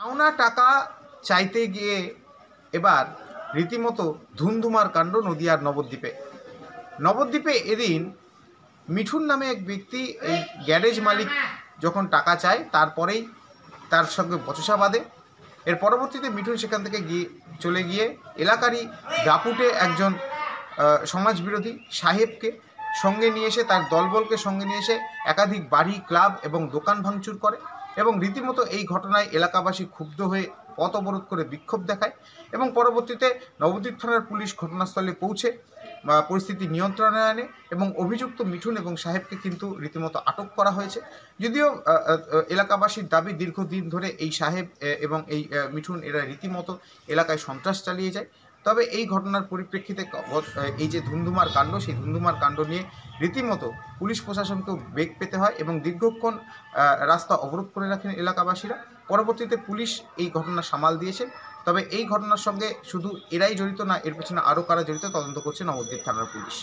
পাওনা টাকা চাইতে গিয়ে এবার রীতিমতো ধুন্ধুমার কাণ্ড নদিয়ার নবদ্বীপে এদিন মিঠুন নামে এক ব্যক্তি এই গ্যারেজ মালিক যখন টাকা চায় তারপরেই তার সঙ্গে বচসা বাঁধে। এর পরবর্তীতে মিঠুন সেখান থেকে চলে গিয়ে এলাকারই দাপুটে একজন সমাজবিরোধী সাহেবকে সঙ্গে নিয়ে এসে, তার দলবলকে সঙ্গে নিয়ে এসে একাধিক বাড়ি, ক্লাব এবং দোকান ভাঙচুর করে এবং রীতিমতো এই ঘটনায় এলাকাবাসী ক্ষুব্ধ হয়ে পথ অবরোধ করে বিক্ষোভ দেখায় এবং পরবর্তীতে নবদ্বীপ থানার পুলিশ ঘটনাস্থলে পৌঁছে পরিস্থিতি নিয়ন্ত্রণে আনে এবং অভিযুক্ত মিঠুন এবং সাহেবকে কিন্তু রীতিমতো আটক করা হয়েছে। যদিও এলাকাবাসীর দাবি দীর্ঘদিন ধরে এই সাহেব এবং এই মিঠুন এরা রীতিমতো এলাকায় সন্ত্রাস চালিয়ে যায়, তবে এই ঘটনার পরিপ্রেক্ষিতে এই যে ধুন্ধুমার কাণ্ড, সেই ধুন্ধুমার কাণ্ড নিয়ে রীতিমতো পুলিশ প্রশাসনকেও বেগ পেতে হয় এবং দীর্ঘক্ষণ রাস্তা অবরোধ করে রাখেন এলাকাবাসীরা। পরবর্তীতে পুলিশ এই ঘটনা সামাল দিয়েছে। তবে এই ঘটনার সঙ্গে শুধু এরাই জড়িত না, এর পেছনে আরও কারা জড়িত তদন্ত করছে নবদ্বীপ থানার পুলিশ।